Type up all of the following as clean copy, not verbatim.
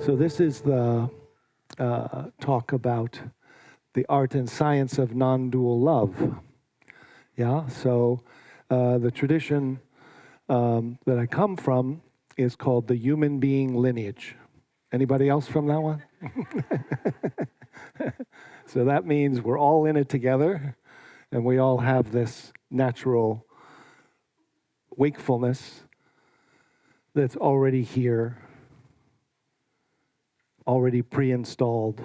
So this is the talk about the art and science of non-dual love. Yeah, so the tradition that I come from is called the human being lineage. Anybody else from that one? So that means we're all in it together, and we all have this natural wakefulness that's already here, already pre-installed,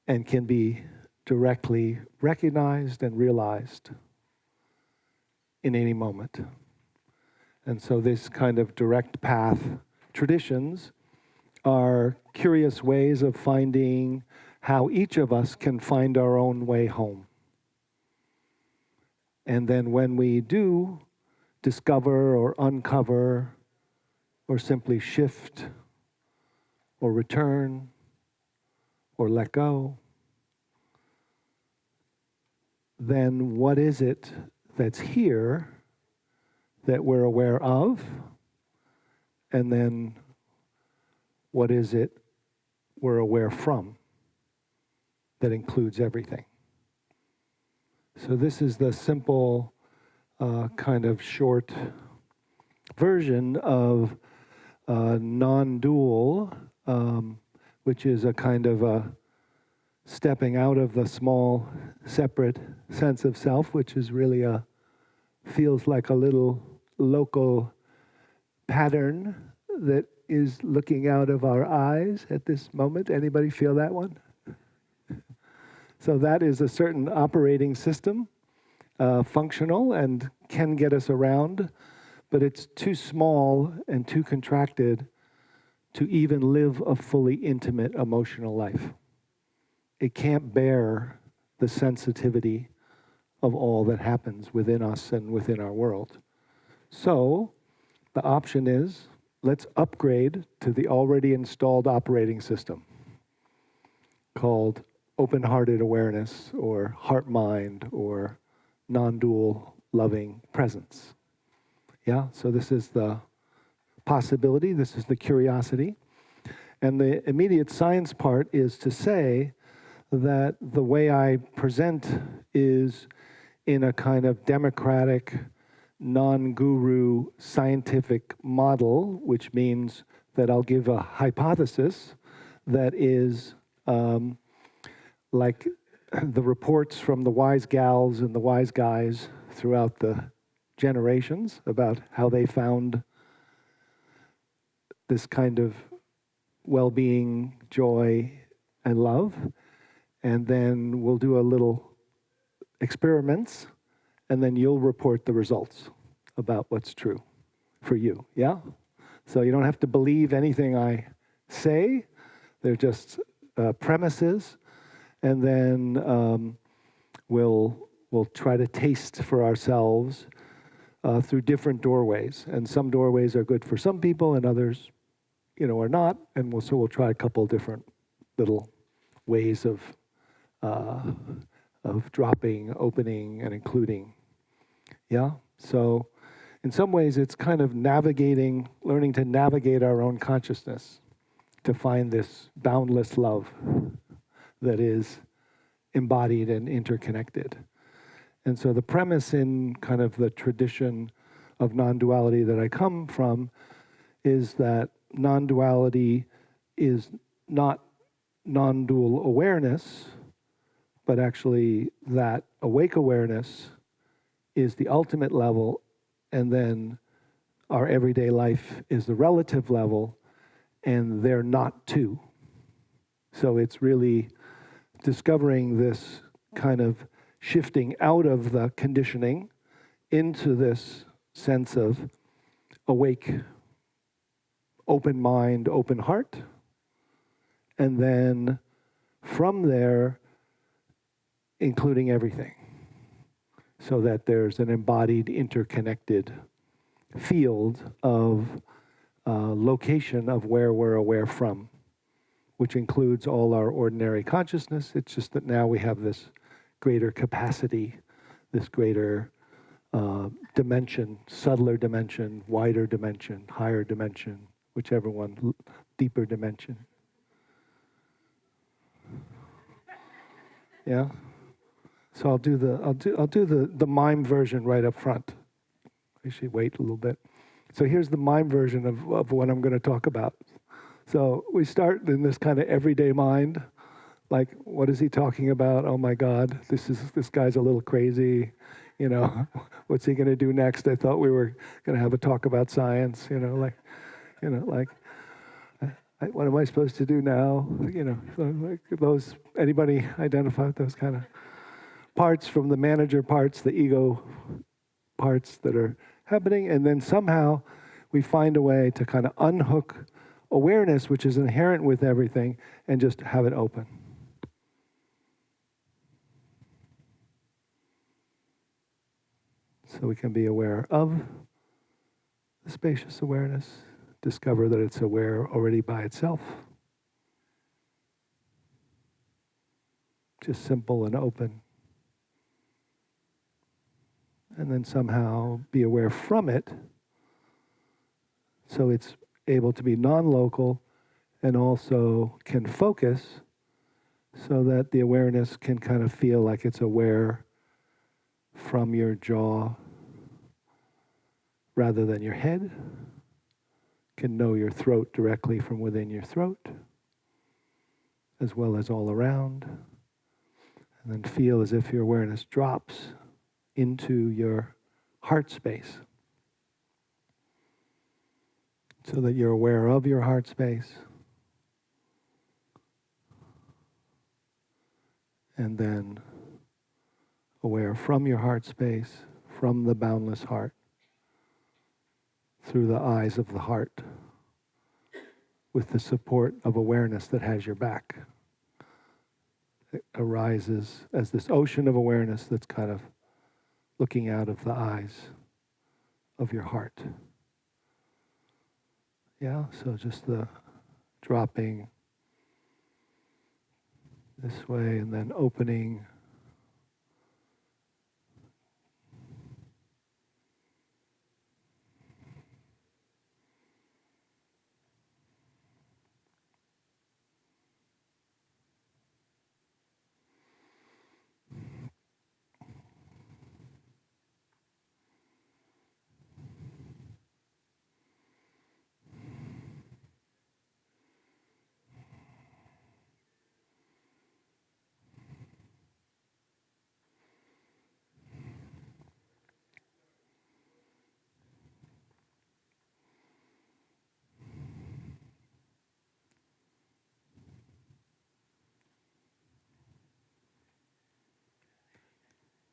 and can be directly recognized and realized in any moment. And so this kind of direct path traditions are curious ways of finding how each of us can find our own way home. And then when we do discover or uncover or simply shift or return or let go, then what is it that's here that we're aware of? And then what is it we're aware from that includes everything? So this is the simple kind of short version of non-dual, which is a kind of a stepping out of the small, separate sense of self, which is really feels like a little local pattern that is looking out of our eyes at this moment. Anybody feel that one? So that is a certain operating system, functional and can get us around, but it's too small and too contracted to even live a fully intimate emotional life. It can't bear the sensitivity of all that happens within us and within our world. So the option is, let's upgrade to the already installed operating system called open-hearted awareness or heart-mind or non-dual loving presence. Yeah, so this is the possibility, this is the curiosity. And the immediate science part is to say that the way I present is in a kind of democratic, non-guru scientific model, which means that I'll give a hypothesis that is like the reports from the wise gals and the wise guys throughout the generations about how they found this kind of well-being, joy, and love. And then we'll do a little experiments, and then you'll report the results about what's true for you, yeah? So you don't have to believe anything I say. They're just premises, and then we'll try to taste for ourselves through different doorways. And some doorways are good for some people, and others, are not. And we'll try a couple different little ways of dropping, opening, and including. Yeah? So in some ways, it's kind of learning to navigate our own consciousness to find this boundless love that is embodied and interconnected. And so the premise in kind of the tradition of non-duality that I come from is that non-duality is not non-dual awareness, but actually that awake awareness is the ultimate level, and then our everyday life is the relative level, and they're not two. So it's really discovering this kind of shifting out of the conditioning into this sense of awake, open mind, open heart, and then from there, including everything, so that there's an embodied, interconnected field of location of where we're aware from, which includes all our ordinary consciousness. It's just that now we have this greater capacity, this greater dimension, subtler dimension, wider dimension, higher dimension, whichever one, deeper dimension. Yeah. So I'll do the mime version right up front. Actually, wait a little bit. So here's the mime version of what I'm going to talk about. So we start in this kind of everyday mind, like, what is he talking about? Oh my God, this guy's a little crazy. You know, what's he going to do next? I thought we were going to have a talk about science. What am I supposed to do now? So like those. Anybody identify with those kind of parts from the manager parts, the ego parts that are happening, and then somehow we find a way to kind of unhook awareness, which is inherent with everything, and just have it open. So we can be aware of the spacious awareness, discover that it's aware already by itself. Just simple and open. And then somehow be aware from it, so it's able to be non-local and also can focus, so that the awareness can kind of feel like it's aware from your jaw rather than your head, can know your throat directly from within your throat, as well as all around, and then feel as if your awareness drops into your heart space, so that you're aware of your heart space, and then aware from your heart space, from the boundless heart, through the eyes of the heart, with the support of awareness that has your back. It arises as this ocean of awareness that's kind of looking out of the eyes of your heart. Yeah, so just the dropping this way and then opening.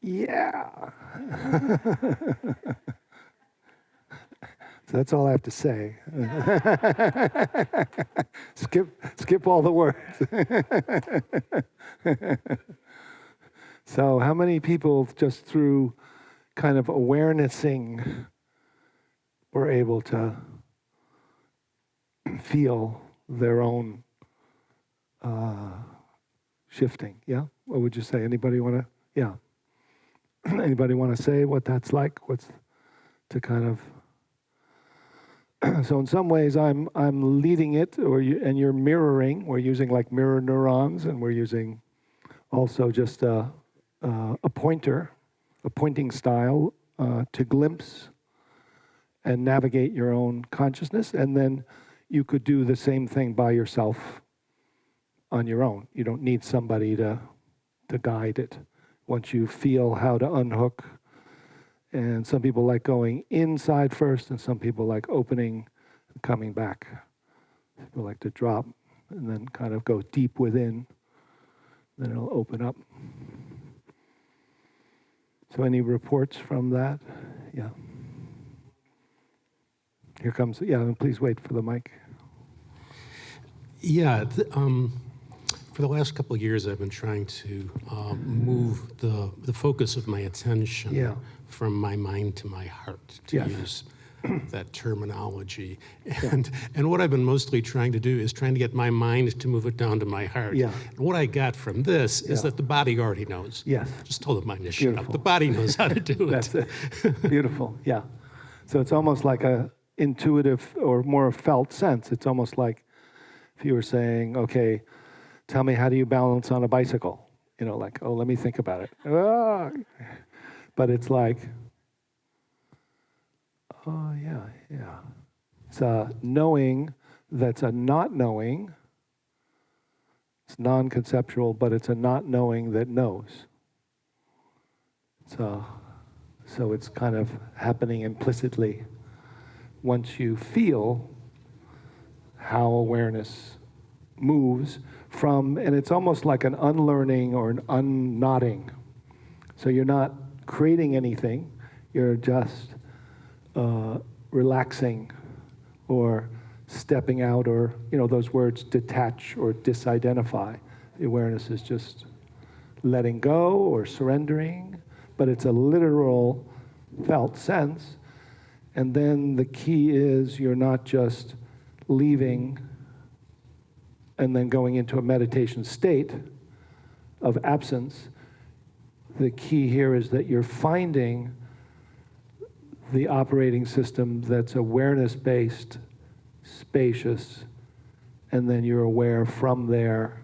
Yeah. So that's all I have to say. Skip all the words. So how many people just through kind of awarenessing were able to feel their own shifting? Yeah? What would you say? Anybody want to? Yeah. Anybody want to say what that's like? What's to kind of... So in some ways, I'm leading it, and you're mirroring. We're using like mirror neurons, and we're using also just a pointing style to glimpse and navigate your own consciousness. And then you could do the same thing by yourself on your own. You don't need somebody to guide it. Once you feel how to unhook. And some people like going inside first, and some people like opening and coming back. People like to drop and then kind of go deep within. Then it'll open up. So any reports from that? Yeah. Here comes, yeah, and please wait for the mic. Yeah, for the last couple of years, I've been trying to move the focus of my attention from my mind to my heart, to use that terminology. And what I've been mostly trying to do is trying to get my mind to move it down to my heart. Yeah. And what I got from this is that the body already knows. Yes. Just told the mind to shut up. The body knows how to do it. That's it. Beautiful, yeah. So it's almost like intuitive or more felt sense. It's almost like if you were saying, okay, tell me, how do you balance on a bicycle? You know, like, oh, let me think about it. Ah. But it's like, oh, yeah. It's a knowing that's a not knowing. It's non-conceptual, but it's a not knowing that knows. So it's kind of happening implicitly once you feel how awareness moves from, and it's almost like an unlearning or an unknotting. So you're not creating anything, you're just relaxing or stepping out, or, you know, those words detach or disidentify. The awareness is just letting go or surrendering, but it's a literal felt sense. And then the key is you're not just leaving and then going into a meditation state of absence. The key here is that you're finding the operating system that's awareness-based, spacious, and then you're aware from there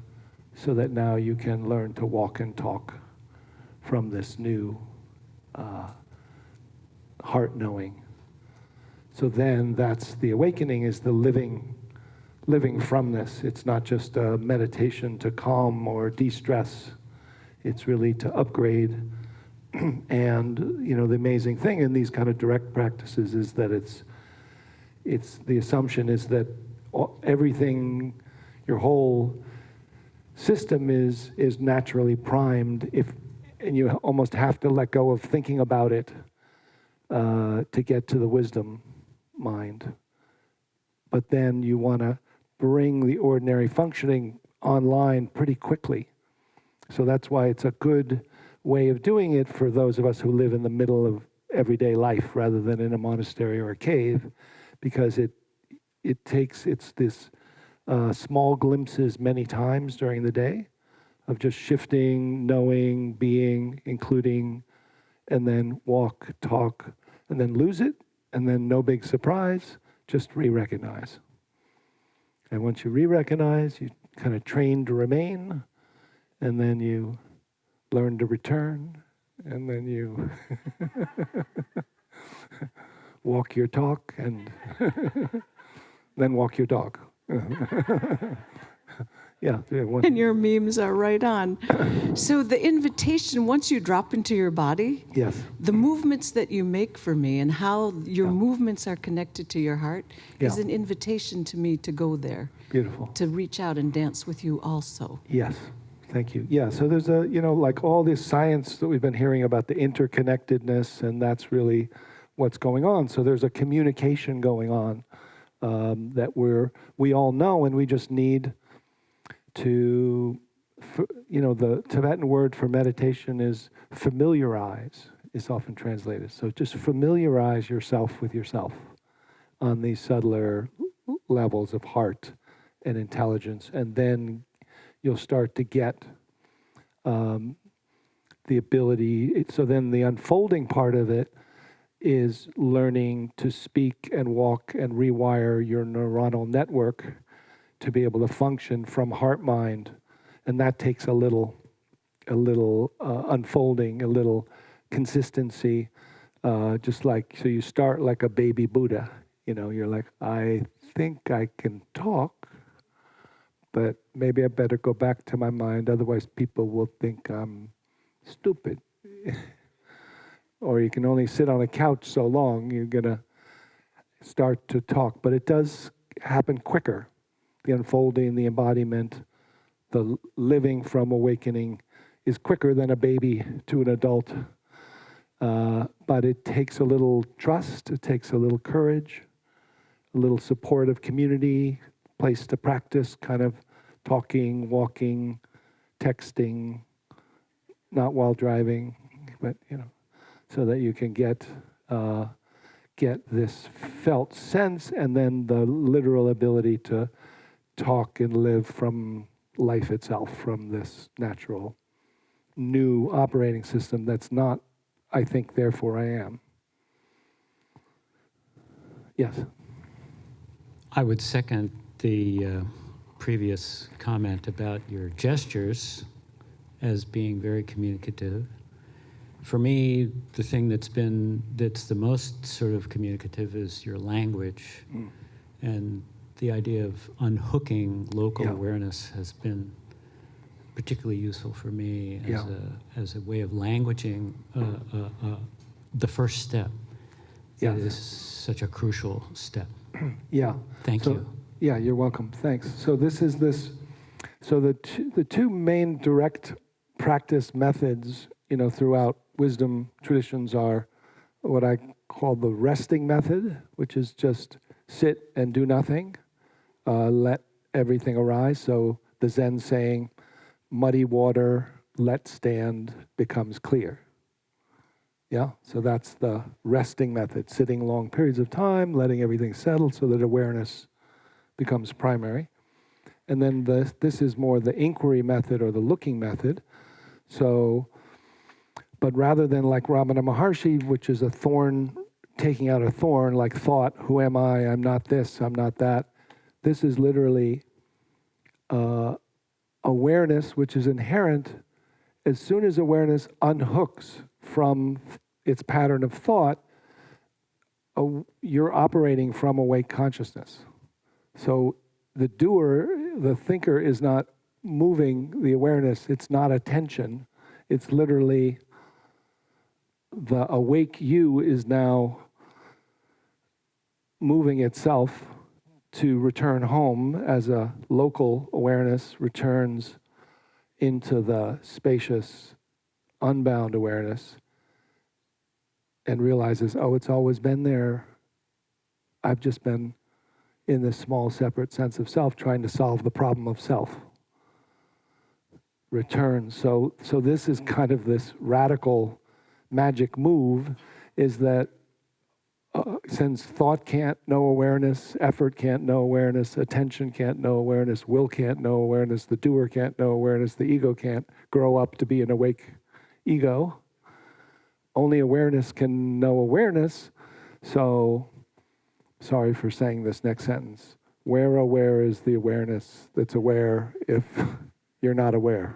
so that now you can learn to walk and talk from this new heart knowing. So then that's the awakening, is the living from this. It's not just a meditation to calm or de-stress. It's really to upgrade. And, you know, the amazing thing in these kind of direct practices is that it's the assumption is that everything, your whole system is naturally primed, and you almost have to let go of thinking about it to get to the wisdom mind. But then you want to bring the ordinary functioning online pretty quickly. So that's why it's a good way of doing it for those of us who live in the middle of everyday life rather than in a monastery or a cave, because it's this small glimpses many times during the day of just shifting, knowing, being, including, and then walk, talk, and then lose it, and then no big surprise, just re-recognize. And once you re-recognize, you kind of train to remain, and then you learn to return, and then you walk your talk, and then walk your dog. Yeah. And your memes are right on. So the invitation, once you drop into your body, yes, the movements that you make for me and how your movements are connected to your heart is an invitation to me to go there. Beautiful. To reach out and dance with you also. Yes. Thank you. Yeah, so there's like all this science that we've been hearing about the interconnectedness, and that's really what's going on. So there's a communication going on that we all know, and we just need to, the Tibetan word for meditation is familiarize, is often translated. So just familiarize yourself with yourself on these subtler levels of heart and intelligence, and then you'll start to get the ability. So then the unfolding part of it is learning to speak and walk and rewire your neuronal network to be able to function from heart-mind. And that takes a little unfolding, a little consistency, just like, so you start like a baby Buddha. You're like, I think I can talk, but maybe I better go back to my mind, otherwise people will think I'm stupid. Or you can only sit on a couch so long, you're gonna start to talk. But it does happen quicker. The unfolding, the embodiment, the living from awakening is quicker than a baby to an adult. But it takes a little trust, it takes a little courage, a little support of community, place to practice, kind of talking, walking, texting, not while driving, but so that you can get this felt sense, and then the literal ability to talk and live from life itself, from this natural new operating system that's not, I think, therefore I am. Yes. I would second the previous comment about your gestures as being very communicative. For me, the thing that's the most sort of communicative is your language. And the idea of unhooking local awareness has been particularly useful for me as a way of languaging the first step. That is such a crucial step. Thank you. Yeah, you're welcome. Thanks. So the two main direct practice methods, throughout wisdom traditions are what I call the resting method, which is just sit and do nothing, let everything arise. So the Zen saying, muddy water, let stand, becomes clear. Yeah, so that's the resting method, sitting long periods of time, letting everything settle so that awareness becomes primary. And then this is more the inquiry method or the looking method. So, but rather than like Ramana Maharshi, which is a thorn, taking out a thorn, like thought, who am I? I'm not this, I'm not that. This is literally awareness, which is inherent. As soon as awareness unhooks from its pattern of thought, you're operating from awake consciousness. So the doer, the thinker, is not moving the awareness. It's not attention. It's literally the awake you is now moving itself to return home as a local awareness returns into the spacious, unbound awareness and realizes, oh, it's always been there. I've just been in this small, separate sense of self trying to solve the problem of self. Return. So this is kind of this radical magic move, is that since thought can't know awareness, effort can't know awareness, attention can't know awareness, will can't know awareness, the doer can't know awareness, the ego can't grow up to be an awake ego. Only awareness can know awareness. So, sorry for saying this next sentence. Where aware is the awareness that's aware if you're not aware?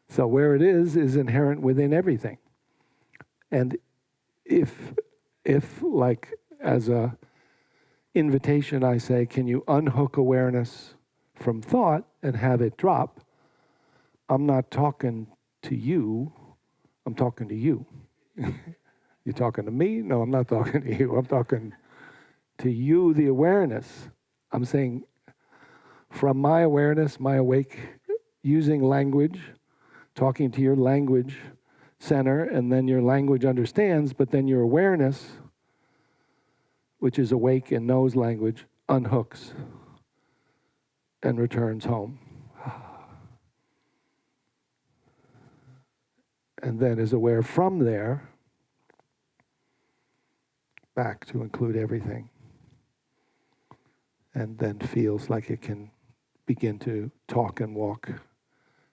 So where it is inherent within everything. And if like as a invitation I say, can you unhook awareness from thought and have it drop? I'm not talking to you, I'm talking to you. You talking to me? No, I'm not talking to you. I'm talking to you, the awareness. I'm saying from my awareness, my awake, using language, talking to your language center, and then your language understands, but then your awareness, which is awake and knows language, unhooks and returns home. And then is aware from there back to include everything. And then feels like it can begin to talk and walk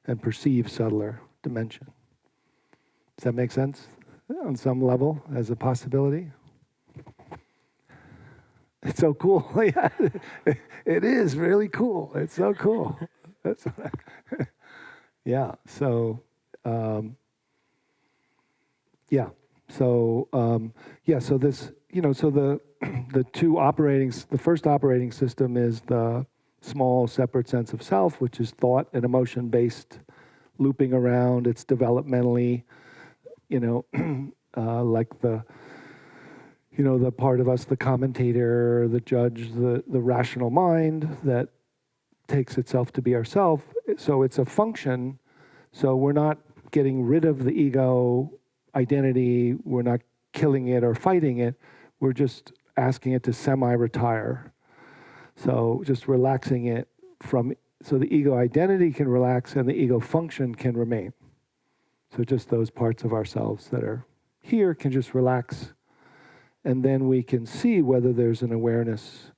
and perceive subtler dimension. Does that make sense on some level as a possibility? It's so cool. Yeah, it is really cool. It's so cool. Yeah. So, yeah. So, So this, so the two the first operating system is the small separate sense of self, which is thought and emotion based, looping around. It's developmentally, like the part of us, the commentator, the judge, the rational mind that takes itself to be ourself. So it's a function. So we're not getting rid of the ego identity. We're not killing it or fighting it. We're just asking it to semi-retire. So just relaxing it so the ego identity can relax and the ego function can remain. So just those parts of ourselves that are here can just relax. And then we can see whether there's an awareness,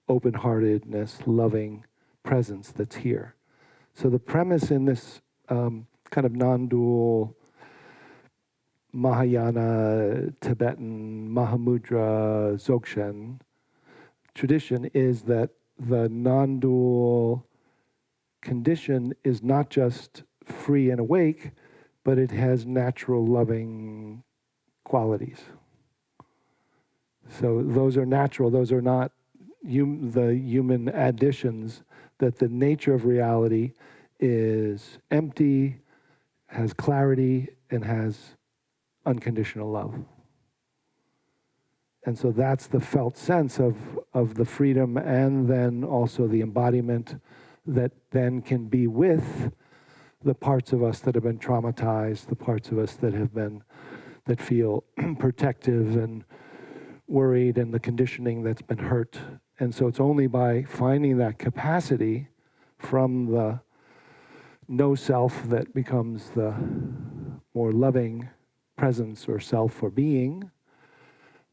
open-heartedness, loving presence that's here. So the premise in this kind of non-dual Mahayana, Tibetan, Mahamudra, Dzogchen tradition is that the non-dual condition is not just free and awake, but it has natural loving qualities. So those are natural, those are not the human additions, that the nature of reality is empty, has clarity, and has unconditional love. And so that's the felt sense of the freedom, and then also the embodiment that then can be with the parts of us that have been traumatized, the parts of us that feel protective and worried, and the conditioning that's been hurt. And so it's only by finding that capacity from the no self that becomes the more loving presence or self or being,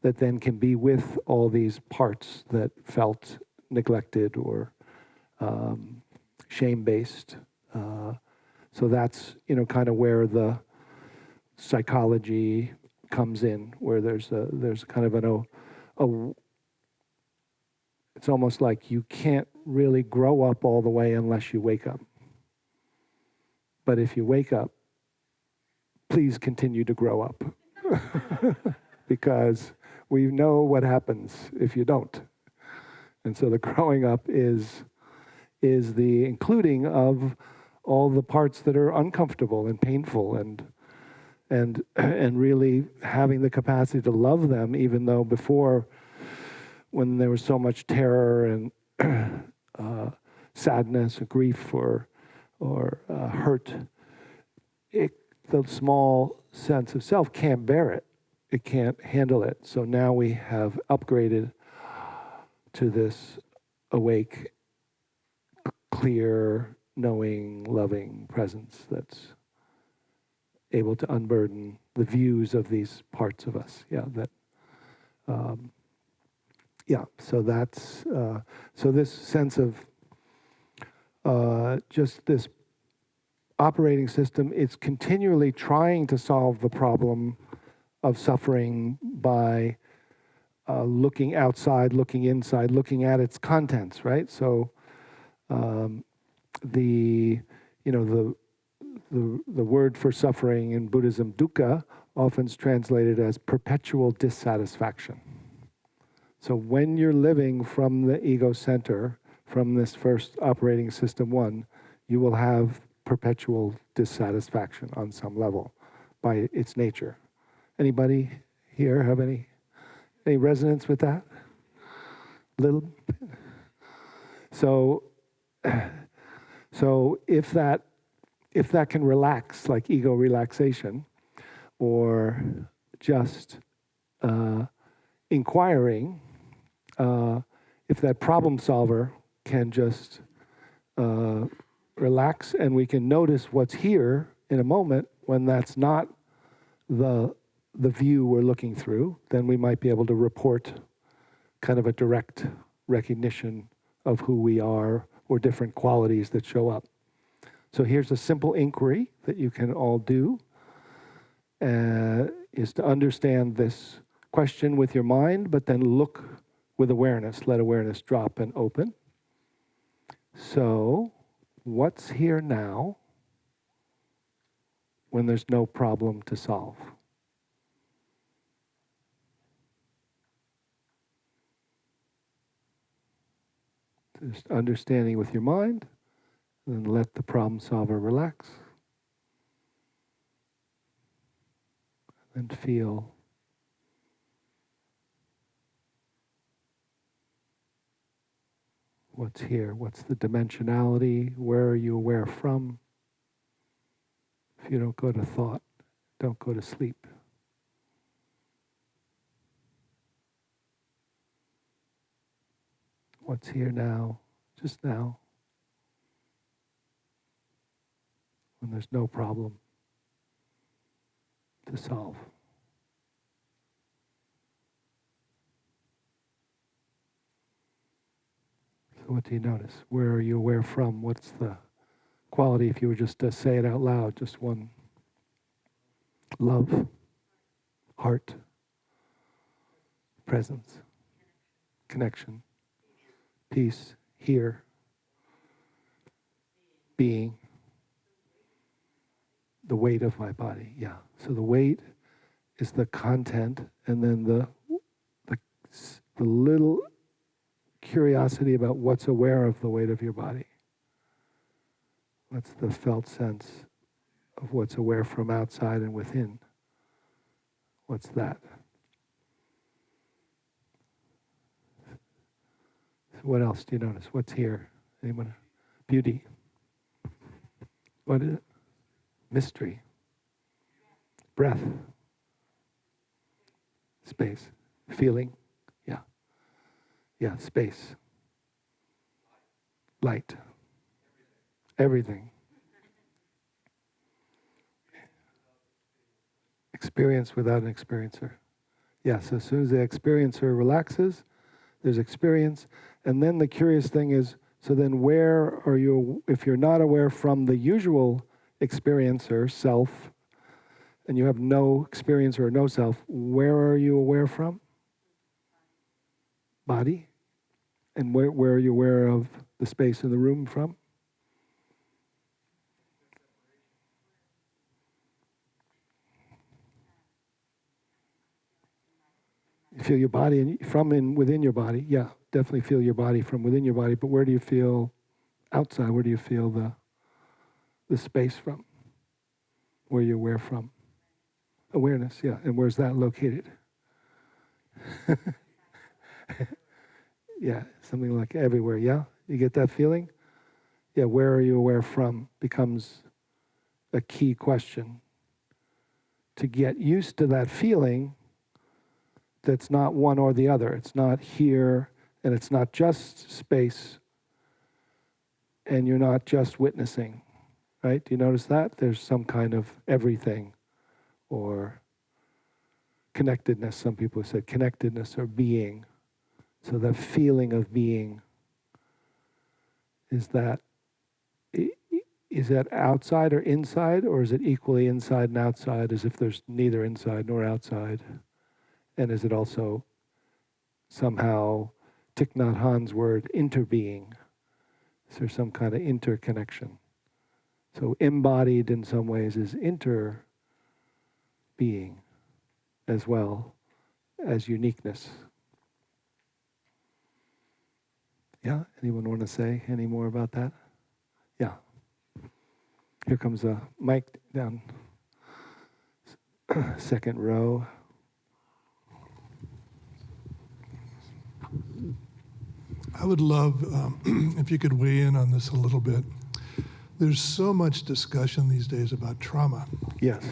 that then can be with all these parts that felt neglected or shame-based. So that's, kind of where the psychology comes in, where there's kind of it's almost like you can't really grow up all the way unless you wake up. But if you wake up, please continue to grow up. Because we know what happens if you don't. And so the growing up is the including of all the parts that are uncomfortable and painful, and really having the capacity to love them, even though before, when there was so much terror and sadness or grief or hurt, the small sense of self can't bear it. It can't handle it. So now we have upgraded to this awake, clear, knowing, loving presence that's able to unburden the views of these parts of us. So that's so this sense of just this operating system, it's continually trying to solve the problem of suffering by looking outside, looking inside, looking at its contents, right? So the word for suffering in Buddhism, dukkha, often is translated as perpetual dissatisfaction. So when you're living from the ego center, from this first operating system one, you will have perpetual dissatisfaction on some level by its nature. Anybody here have any resonance with that? Little bit. So if that can relax, like ego relaxation, or just inquiring, if that problem solver can just relax, and we can notice what's here in a moment when that's not the view we're looking through, then we might be able to report kind of a direct recognition of who we are or different qualities that show up. So here's a simple inquiry that you can all do, is to understand this question with your mind, but then look with awareness. Let awareness drop and open. So what's here now when there's no problem to solve? Just understanding with your mind, and then let the problem solver relax. And feel what's here, what's the dimensionality, where are you aware from? If you don't go to thought, don't go to sleep. What's here now, just now, when there's no problem to solve. So what do you notice? Where are you aware from? What's the quality, if you were just to say it out loud, just one? Love. heart, presence, connection, peace, here, being, the weight of my body. Yeah. So the weight is the content, and then the little curiosity about what's aware of the weight of your body. What's the felt sense of what's aware from outside and within? What's that? What else do you notice? What's here? Anyone? Beauty. What is it? Mystery. Breath. Space. Feeling. Yeah. Yeah, space. Light. Everything. Experience without an experiencer. Yeah, so as soon as the experiencer relaxes, there's experience. And then the curious thing is, so then where are you, if you're not aware from the usual experiencer, self, and you have no experiencer or no self, where are you aware from? Body? And where are you aware of the space in the room from? You feel your body within your body. Yeah, definitely feel your body from within your body. But where do you feel outside? Where do you feel the space from? Where you're aware from? Awareness, yeah. And where's that located? Yeah, something like everywhere, yeah? You get that feeling? Yeah, where are you aware from becomes a key question. To get used to that feeling, that's not one or the other. It's not here, and it's not just space, and you're not just witnessing, right? Do you notice that? There's some kind of everything, or connectedness. Some people have said connectedness or being. So the feeling of being, is that outside or inside, or is it equally inside and outside, as if there's neither inside nor outside? And is it also somehow, Thich Nhat Hanh's word, interbeing? Is there some kind of interconnection? So embodied in some ways is interbeing as well as uniqueness. Yeah? Anyone want to say any more about that? Yeah. Here comes a mic down second row. I would love if you could weigh in on this a little bit. There's so much discussion these days about trauma. Yes.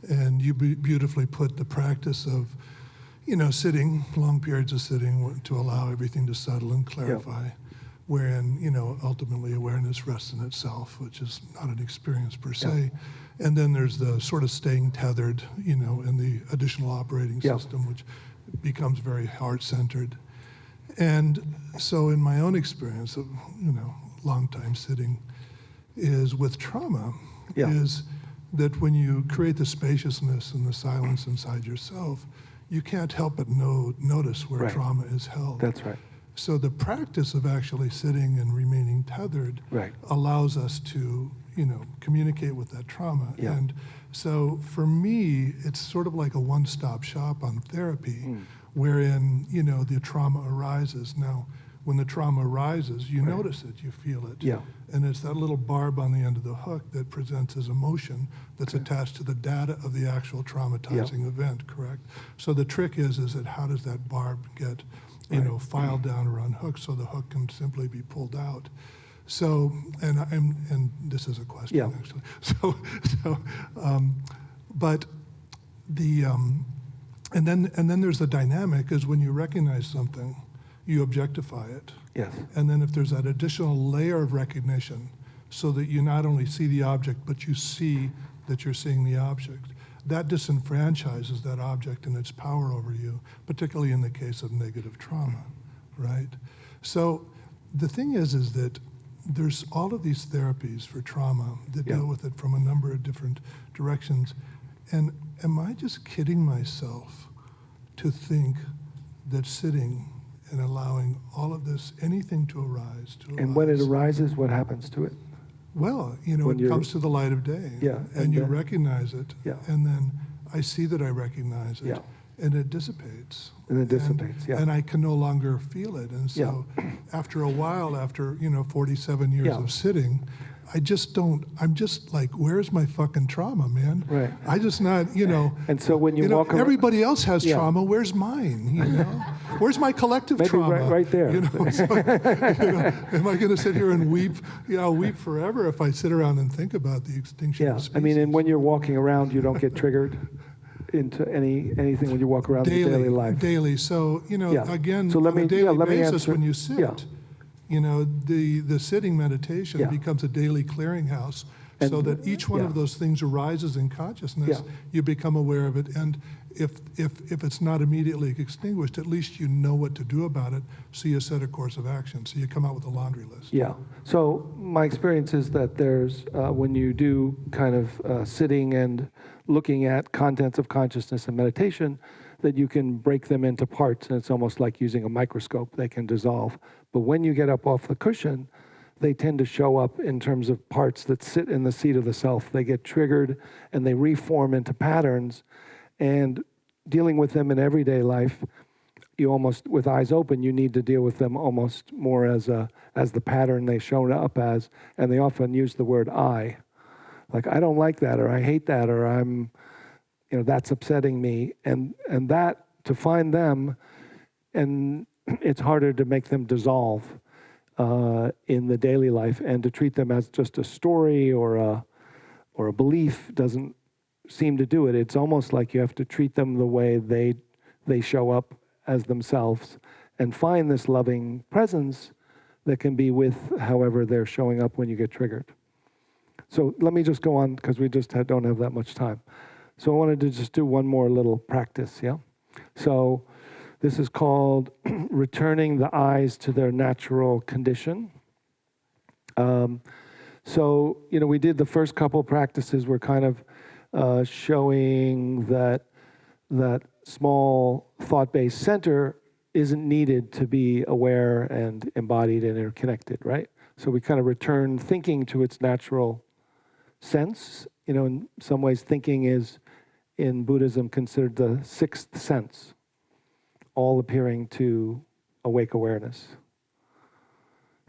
And you beautifully put the practice of, sitting, long periods of sitting to allow everything to settle and clarify, wherein, ultimately awareness rests in itself, which is not an experience per se. And then there's the sort of staying tethered, in the additional operating system, which becomes very heart-centered. And so in my own experience of, long time sitting, is with trauma, is that when you create the spaciousness and the silence inside yourself, you can't help but notice where trauma is held. That's right. So the practice of actually sitting and remaining tethered allows us to, communicate with that trauma. Yeah. And so for me, it's sort of like a one-stop shop on therapy, wherein, the trauma arises. Now, when the trauma arises, you notice it, you feel it. Yeah. And it's that little barb on the end of the hook that presents as emotion that's attached to the data of the actual traumatizing event, correct? So the trick is that how does that barb get, filed down or unhooked so the hook can simply be pulled out? So, and this is a question actually. But the, and then there's the dynamic is when you recognize something, you objectify it. Yes. And then if there's that additional layer of recognition so that you not only see the object, but you see that you're seeing the object, that disenfranchises that object and its power over you, particularly in the case of negative trauma, right? So the thing is that there's all of these therapies for trauma that deal with it from a number of different directions. And am I just kidding myself to think that sitting and allowing all of this, anything to arise, And when it arises, what happens to it? well, when it comes to the light of day, Yeah, and and you then- recognize it, Yeah. and then I see that I recognize it, Yeah. and it dissipates. And it dissipates, yeah. And I can no longer feel it. And so after a while, after, 47 years Yeah. of sitting, I'm just like, where's my fucking trauma, man? Right. I just not, And so when you walk around, everybody else has Yeah. trauma, where's mine, Where's my collective maybe trauma? right there. Am I going to sit here and weep? I'll weep forever if I sit around and think about the extinction Yeah, of species. I mean, and when you're walking around, you don't get triggered into anything when you walk around the daily life. Daily. So, Yeah. again, So let on me- a daily let me basis, answer- when you sit, yeah. The sitting meditation Yeah. becomes a daily clearinghouse, And- so that each one yeah. of those things arises in consciousness. Yeah. You become aware of it, and if it's not immediately extinguished, at least you know what to do about it, so you set a course of action. So you come out with a laundry list. Yeah. So my experience is that there's, when you do kind of sitting and looking at contents of consciousness and meditation, that you can break them into parts, and it's almost like using a microscope. They can dissolve. But when you get up off the cushion, they tend to show up in terms of parts that sit in the seat of the self. They get triggered and they reform into patterns. And dealing with them in everyday life, you almost, with eyes open, you need to deal with them almost more as the pattern they show up as. And they often use the word I. Like, I don't like that, or I hate that, or I'm, that's upsetting me. And that, to find them, and it's harder to make them dissolve in the daily life, and to treat them as just a story or a belief doesn't seem to do it. It's almost like you have to treat them the way they show up as themselves, and find this loving presence that can be with however they're showing up when you get triggered. So let me just go on, because we just don't have that much time. So I wanted to just do one more little practice, yeah? So this is called returning the eyes to their natural condition. So, we did the first couple practices. We're kind of showing that small thought-based center isn't needed to be aware and embodied and interconnected, right? So we kind of return thinking to its natural sense. In some ways, thinking is, in Buddhism, considered the sixth sense, all appearing to awake awareness.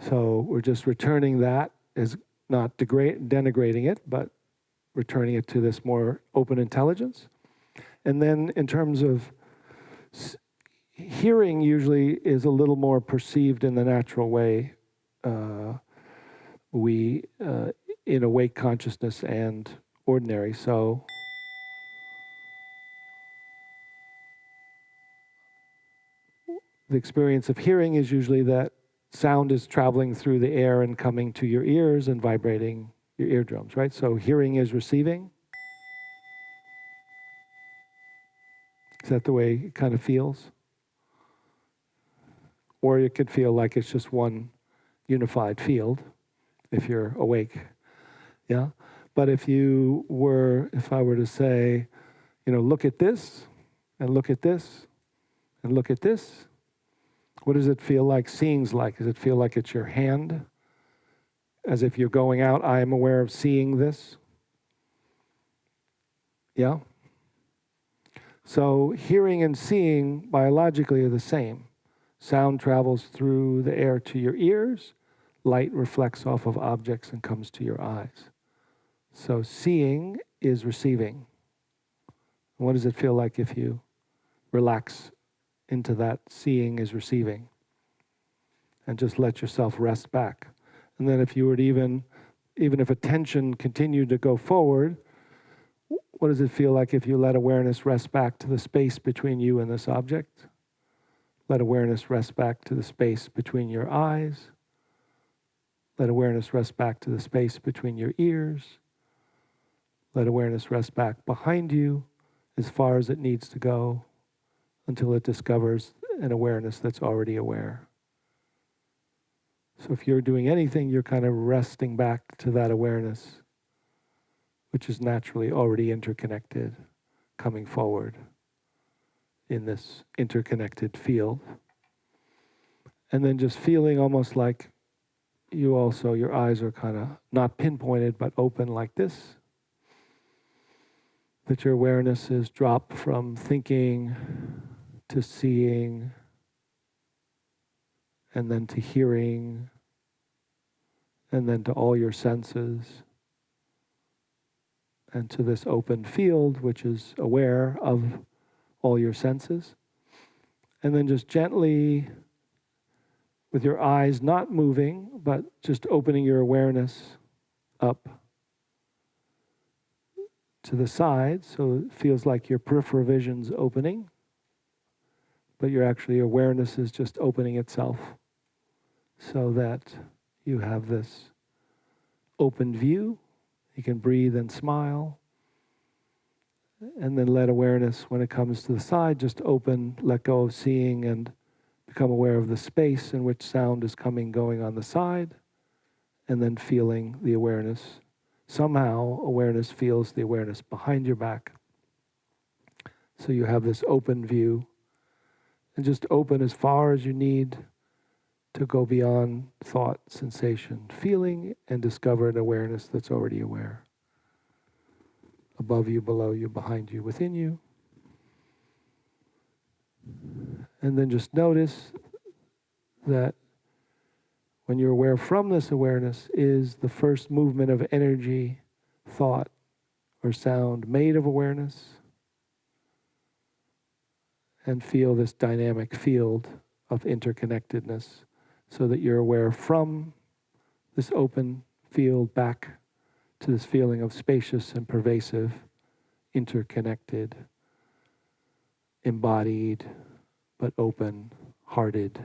So we're just returning that, as not denigrating it, but returning it to this more open intelligence. And then in terms of hearing, usually is a little more perceived in the natural way in awake consciousness and ordinary. So the experience of hearing is usually that sound is traveling through the air and coming to your ears and vibrating your eardrums, right? So hearing is receiving. Is that the way it kind of feels? Or it could feel like it's just one unified field if you're awake, yeah? But if I were to say, look at this, and look at this, and look at this, what does it feel like seeing's like? Does it feel like it's your hand? As if you're going out, I am aware of seeing this? Yeah? So hearing and seeing biologically are the same. Sound travels through the air to your ears. Light reflects off of objects and comes to your eyes. So seeing is receiving. What does it feel like if you relax into that seeing is receiving? And just let yourself rest back. And then if you were to even if attention continued to go forward, what does it feel like if you let awareness rest back to the space between you and this object? Let awareness rest back to the space between your eyes. Let awareness rest back to the space between your ears. Let awareness rest back behind you as far as it needs to go until it discovers an awareness that's already aware. So if you're doing anything, you're kind of resting back to that awareness, which is naturally already interconnected coming forward in this interconnected field. And then just feeling almost like your eyes are kind of not pinpointed, but open like this. That your awareness is dropped from thinking to seeing, and then to hearing, and then to all your senses, and to this open field, which is aware of all your senses. And then just gently, with your eyes not moving, but just opening your awareness up to the side, so it feels like your peripheral vision's opening, but your awareness is just opening itself so that you have this open view. You can breathe and smile, and then let awareness, when it comes to the side, just open, let go of seeing, and become aware of the space in which sound is coming, going on the side, and then feeling the awareness. Somehow, awareness feels the awareness behind your back. So you have this open view, and just open as far as you need to go beyond thought, sensation, feeling, and discover an awareness that's already aware. Above you, below you, behind you, within you. And then just notice that when you're aware from this awareness is the first movement of energy, thought, or sound made of awareness. And feel this dynamic field of interconnectedness so that you're aware from this open field back to this feeling of spacious and pervasive, interconnected, embodied, but open-hearted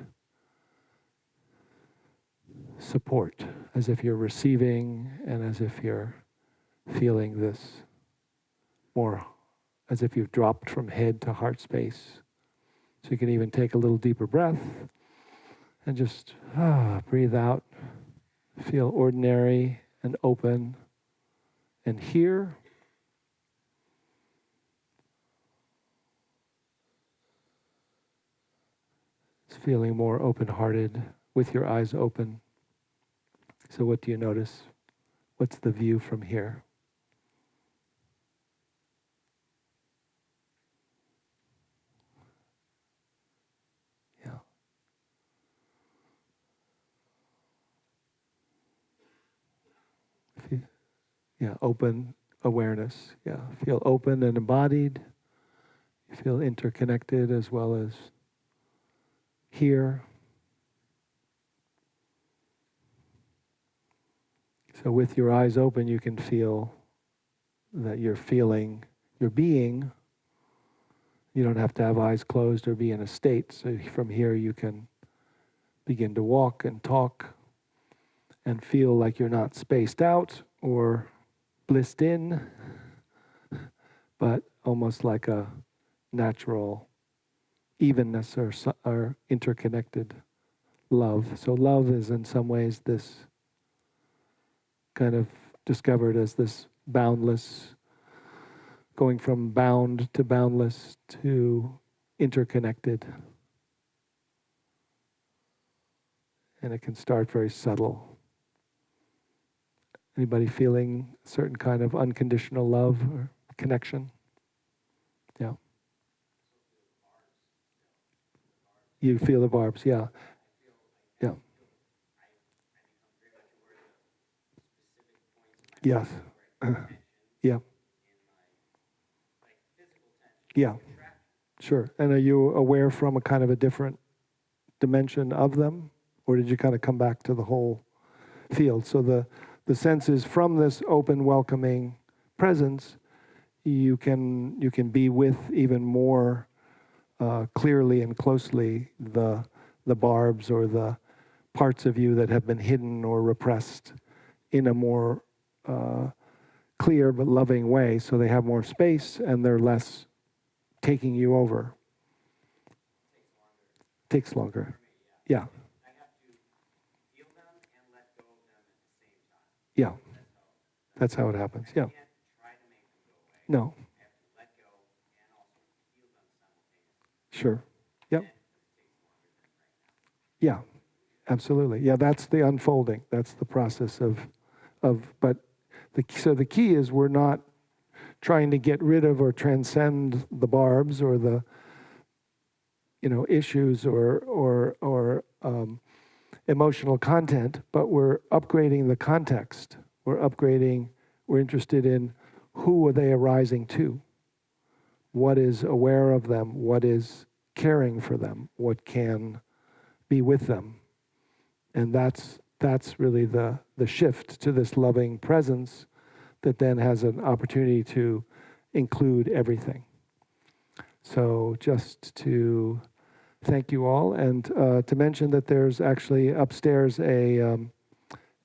support, as if you're receiving and as if you're feeling this more, as if you've dropped from head to heart space. So you can even take a little deeper breath and just breathe out, feel ordinary and open, and here, it's feeling more open-hearted with your eyes open. So what do you notice? What's the view from here? Yeah, open awareness. Yeah, feel open and embodied. You feel interconnected as well as here. So with your eyes open, you can feel that you're feeling, your being. You don't have to have eyes closed or be in a state. So from here you can begin to walk and talk and feel like you're not spaced out or blissed in, but almost like a natural evenness or interconnected love. So love is in some ways this kind of discovered as this boundless, going from bound to boundless to interconnected. And it can start very subtle. Anybody feeling a certain kind of unconditional love or connection? Yeah. You feel the barbs, yeah. Yeah. Yes. Yeah. Yeah. Sure. And are you aware from a kind of a different dimension of them? Or did you kind of come back to the whole field? So the sense is from this open, welcoming presence, you can be with even more clearly and closely the barbs or the parts of you that have been hidden or repressed in a more clear but loving way, so they have more space and they're less taking you over. Takes longer. Yeah. Yeah. That's how it happens. Yeah. No. Sure. Yep. Yeah, absolutely. Yeah, that's the unfolding. That's the process but so the key is we're not trying to get rid of or transcend the barbs or the, issues or emotional content, but we're upgrading the context. We're interested in who are they arising to? What is aware of them? What is caring for them? What can be with them? And that's really the shift to this loving presence that then has an opportunity to include everything. So just to thank you all, and to mention that there's actually upstairs a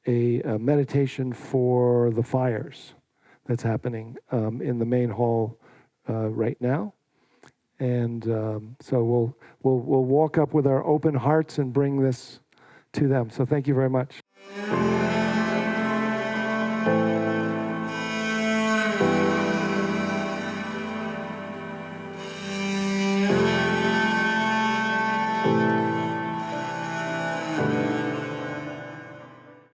meditation for the fires that's happening in the main hall right now. And so we'll walk up with our open hearts and bring this to them. So thank you very much.